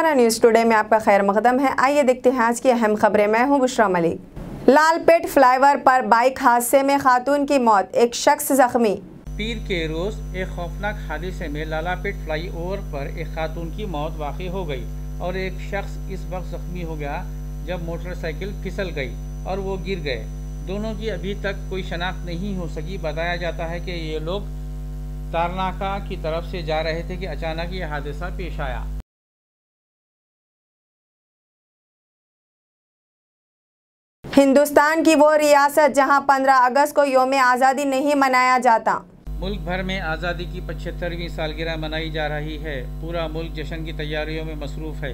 Telangana news today میں آپ کا خیر مقدم ہے۔ آئیے دیکھتے ہیں آج کی اہم خبریں۔ میں ہوں بشرا ملک۔ لال پیٹ فلائی اوور پر بائیک حادثے میں خاتون کی موت، ایک شخص زخمی۔ پیر کے روز ایک خوفناک حادثے میں لالا پیٹ فلائی اوور پر ایک خاتون کی موت واقع ہو گئی اور ایک شخص اس وقت زخمی ہو گیا جب موٹر سائیکل پھسل گئی اور وہ گر گئے۔ دونوں کی ابھی تک کوئی شناخت نہیں ہو سکی۔ بتایا جاتا ہے کہ یہ لوگ تارناکہ کی طرف سے جا رہے تھے کہ اچانک یہ حادثہ پیش آیا۔ ہندوستان کی وہ ریاست جہاں 15 اگست کو یوم آزادی نہیں منایا جاتا۔ ملک بھر میں آزادی کی 75ویں سالگرہ منائی جا رہی ہے۔ پورا ملک جشن کی تیاریوں میں مصروف ہے۔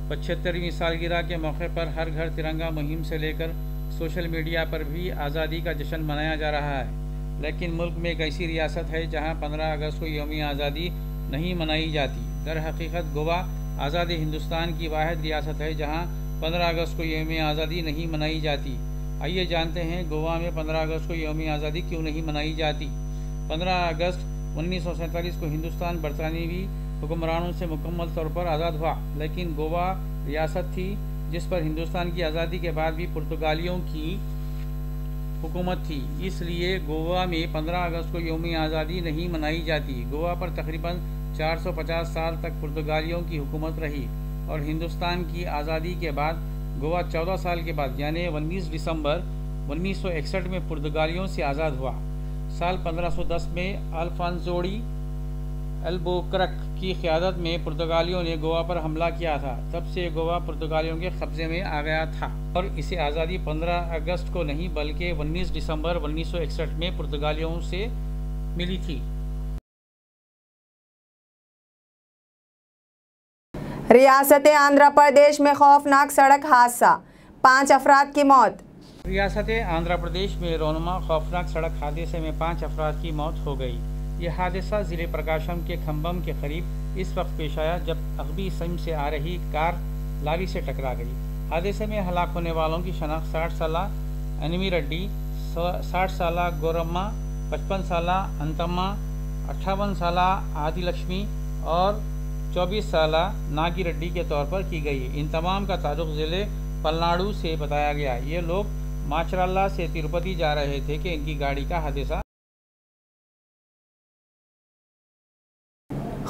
75ویں سالگرہ کے موقع پر ہر گھر ترنگا مہم سے لے کر سوشل میڈیا پر بھی آزادی کا جشن منایا جا رہا ہے، لیکن ملک میں ایک ایسی ریاست ہے جہاں 15 اگست کو یوم آزادی نہیں منائی جاتی۔ در حقیقت گوا آزاد ہندوستان کی واحد ریاست ہے جہاں 15 اگست کو یوم آزادی نہیں منائی جاتی۔ آئیے جانتے ہیں گوا میں 15 اگست کو یوم آزادی کیوں نہیں منائی جاتی۔ 15 اگست 1947 کو ہندوستان برطانوی حکمرانوں سے مکمل طور پر آزاد ہوا، لیکن گوا ریاست تھی جس پر ہندوستان کی آزادی کے بعد بھی پرتگالیوں کی حکومت تھی، اس لیے گوا میں 15 اگست کو یوم آزادی نہیں منائی جاتی۔ گوا پر تقریباً 450 سال تک پرتگالیوں کی حکومت رہی اور ہندوستان کی آزادی کے بعد گوا 14 سال کے بعد یعنی 19 دسمبر 1961 میں پرتگالیوں سے آزاد ہوا۔ سال 1510 میں الفانسو ڈی البوکرک کی قیادت میں پرتگالیوں نے گوا پر حملہ کیا تھا۔ تب سے گوا پرتگالیوں کے قبضے میں آ گیا تھا اور اسے آزادی 15 اگست کو نہیں بلکہ 19 دسمبر 1961 میں پرتگالیوں سے ملی تھی۔ ریاست آندھرا پردیش میں خوفناک سڑک حادثہ، 5 افراد کی موت۔ ریاست آندھرا پردیش میں رونما خوفناک سڑک حادثے میں 5 افراد کی موت ہو گئی۔ یہ حادثہ ضلع پرکاشم کے کھمبم کے قریب اس وقت پیش آیا جب عقبی سمت سے آ رہی کار لاری سے ٹکرا گئی۔ حادثے میں ہلاک ہونے والوں کی شناخت 60 سالہ انمی ریڈی، 60 سالہ گورما، 55 سالہ انتما، 58 سالہ آدی لکشمی اور 24 سالہ ناگی ریڈی کے طور پر کی گئی۔ ان تمام کا تعلق ضلع پلناڈو سے بتایا گیا۔ یہ لوگ ماچراللہ سے تروپتی جا رہے تھے کہ ان کی گاڑی کا حادثہ۔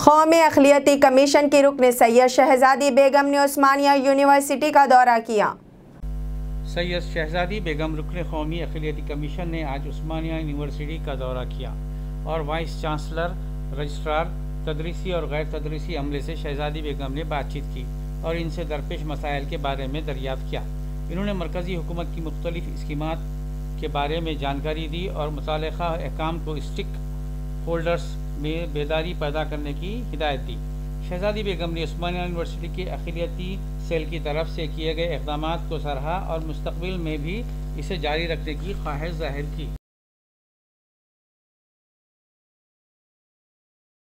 قومی اقلیتی کمیشن کی رکن سید شہزادی بیگم نے عثمانیہ یونیورسٹی کا دورہ کیا۔ سید شہزادی بیگم رکن قومی اقلیتی کمیشن نے آج عثمانیہ یونیورسٹی کا دورہ کیا اور وائس چانسلر، رجسٹرار، تدریسی اور غیر تدریسی عملے سے شہزادی بیگم نے بات چیت کی اور ان سے درپیش مسائل کے بارے میں دریافت کیا۔ انہوں نے مرکزی حکومت کی مختلف اسکیمات کے بارے میں جانکاری دی اور متعلقہ احکام کو اسٹیک ہولڈرز میں بیداری پیدا کرنے کی ہدایت دی۔ شہزادی بیگم نے عثمانیہ یونیورسٹی کے اقلیتی سیل کی طرف سے کیے گئے اقدامات کو سراہا اور مستقبل میں بھی اسے جاری رکھنے کی خواہش ظاہر کی۔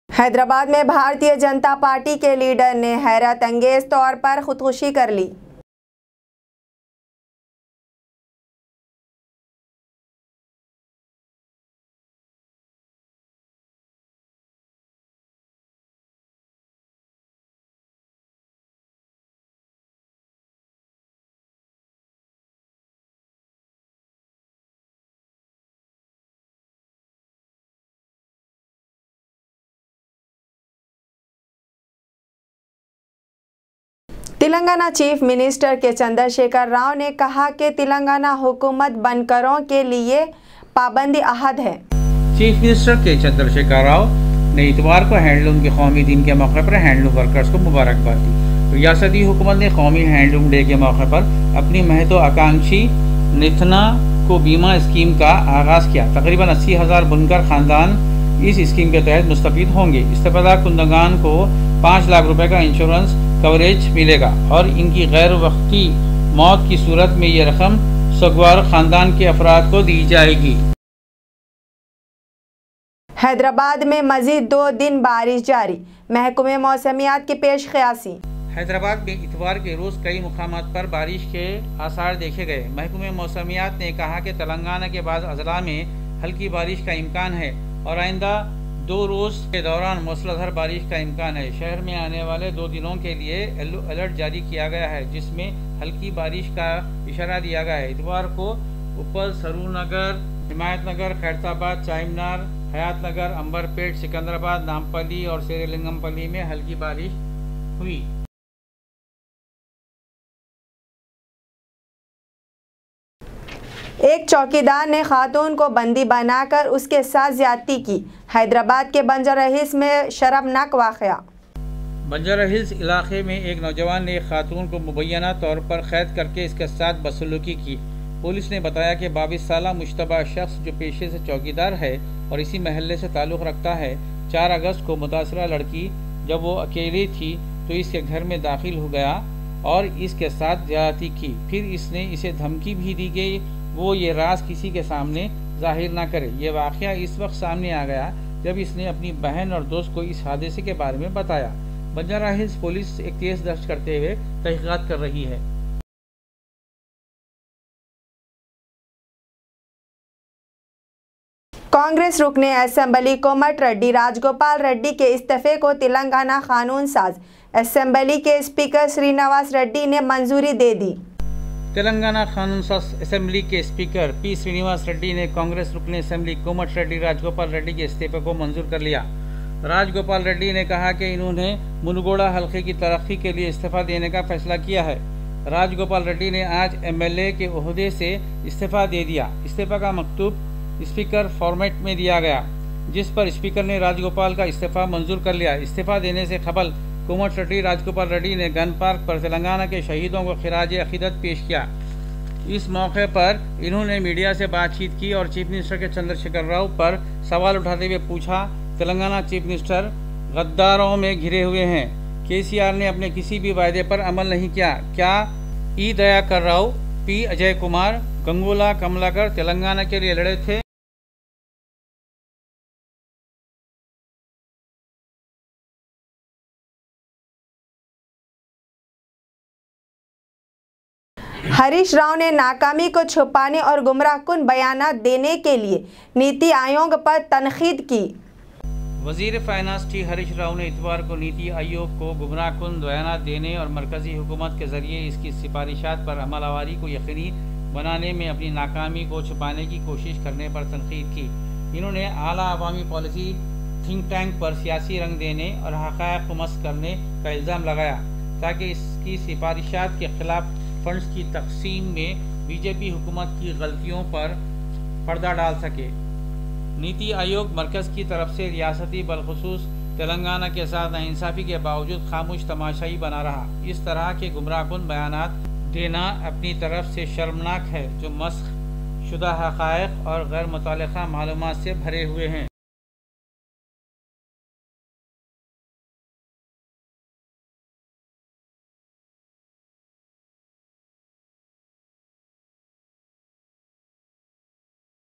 حیدرآباد میں بھارتیہ جنتا پارٹی کے لیڈر نے حیرت انگیز طور پر خودکشی کر لی۔ تلنگانہ چیف منسٹر کے چندر شیکھر راؤ نے کہا کہ تلنگانہ حکومت بنکروں کے لیے پابندی عہد ہے۔ چیف منسٹر کے چندر شیکھر راؤ نے اتوار کو ہینڈلوم کے قومی دن کے موقع پر ہینڈلوم ورکرز کو مبارکباد دی۔ ریاستی حکومت نے قومی ہینڈلوم ڈے کے موقع پر اپنی مہتو آکانکشی نتنا کو بیمہ اسکیم کا آغاز کیا۔ تقریباً 80,000 بنکر خاندان اس اسکیم کے تحت مستفید ہوں گے۔ استفادہ کنندگان کو 5 لاکھ روپے کا انشورنس کوریج ملے گا اور ان کی غیر وقتی موت کی صورت میں یہ رقم سوگوار خاندان کے افراد کو دی جائے گی۔ حیدرآباد میں مزید 2 دن بارش جاری، محکمہ موسمیات کی پیش قیاسی۔ حیدرآباد میں اتوار کے روز کئی مقامات پر بارش کے آثار دیکھے گئے۔ محکمہ موسمیات نے کہا کہ تلنگانہ کے بعض اضلاع میں ہلکی بارش کا امکان ہے اور آئندہ 2 روز کے دوران موسلادھار بارش کا امکان ہے۔ شہر میں آنے والے 2 دنوں کے لیے یلو الرٹ جاری کیا گیا ہے، جس میں ہلکی بارش کا اشارہ دیا گیا ہے۔ اتوار کو اپل، سرور نگر، حمایت نگر، خیرتآباد، چائمنار، حیات نگر، امبر پیٹ، سکندرآباد، نامپلی اور سیرلنگم پلی میں ہلکی بارش ہوئی۔ ایک چوکیدار نے خاتون کو بندی بنا کر اس کے ساتھ زیادتی کی۔ حیدرآباد کے بنجارہ ہلز میں شرمناک واقعہ۔ بنجارہ ہلز علاقے میں ایک نوجوان نے ایک خاتون کو مبینہ طور پر قید کر کے اس کے ساتھ بدسلوکی کی۔ پولیس نے بتایا کہ 22 سالہ مشتبہ شخص جو پیشے سے چوکیدار ہے اور اسی محلے سے تعلق رکھتا ہے، 4 اگست کو متاثرہ لڑکی جب وہ اکیلی تھی تو اس کے گھر میں داخل ہو گیا اور اس کے ساتھ زیادتی کی۔ پھر اس نے اسے دھمکی بھی دی گئی وہ یہ راز کسی کے سامنے ظاہر نہ کرے۔ یہ واقعہ اس وقت سامنے آ گیا جب اس نے اپنی بہن اور دوست کو اس حادثے کے بارے میں بتایا۔ بنجارہ ہلز پولیس ایک کیس درج کرتے ہوئے تحقیقات کر رہی ہے۔ کانگریس رکن assembly Komati ready Rajagopal ready کے استعفے کو تلنگانہ قانون ساز اسمبلی کے اسپیکر سرینواس ریڈی نے منظوری دے دی۔ تلنگانہ قانون ساز اسمبلی کے اسپیکر پی سرینواس ریڈی نے کانگریس رکن assembly Komati ready Rajagopal ready کے استعفے کو منظور کر لیا۔ راجگوپال ریڈی نے کہا کہ انہوں نے منگوڑا حلقے کی ترقی کے لیے استعفیٰ دینے کا فیصلہ کیا ہے۔ راجگوپال ریڈی نے آج MLA کے عہدے سے استعفیٰ دے دیا۔ استعفیٰ کا مکتوب اسپیکر فارمیٹ میں دیا گیا، جس پر اسپیکر نے راجگوپال کا استعفیٰ منظور کر لیا۔ استعفیٰ دینے سے قبل کومٹ ریڈی راجگوپال ریڈی نے گن پارک پر تلنگانہ کے شہیدوں کو خراج عقیدت پیش کیا۔ اس موقع پر انہوں نے میڈیا سے بات چیت کی اور چیف منسٹر کے چندرشیکھر راؤ پر سوال اٹھاتے ہوئے پوچھا، تلنگانہ چیف منسٹر غداروں میں گھرے ہوئے ہیں، KCR نے اپنے کسی بھی وعدے پر عمل نہیں کیا۔ کیا ای دیاکر راؤ، پی اجے کمار، گنگولا کملاکر تلنگانہ کے لیے لڑے تھے؟ ہریش راؤ نے ناکامی کو چھپانے اور گمراہ کن بیانات دینے کے لیے نیتی آیوگ پر تنقید کی۔ وزیر فائنانس ٹی ہریش راؤ نے اتوار کو نیتی آیوگ کو گمراہ کن بیانات دینے اور مرکزی حکومت کے ذریعے اس کی سفارشات پر عمل آوری کو یقینی بنانے میں اپنی ناکامی کو چھپانے کی کوشش کرنے پر تنقید کی۔ انہوں نے اعلیٰ عوامی پالیسی تھنک ٹینک پر سیاسی رنگ دینے اور حقائق کو مسخ کرنے کا الزام لگایا تاکہ اس کی سفارشات کے خلاف فنڈز کی تقسیم میں BJP حکومت کی غلطیوں پر پردہ ڈال سکے۔ نیتی آیوگ مرکز کی طرف سے ریاستی بالخصوص تلنگانہ کے ساتھ ناانصافی کے باوجود خاموش تماشائی بنا رہا۔ اس طرح کے گمراہ کن بیانات دینا اپنی طرف سے شرمناک ہے جو مسخ شدہ حقائق اور غیر متعلقہ معلومات سے بھرے ہوئے ہیں۔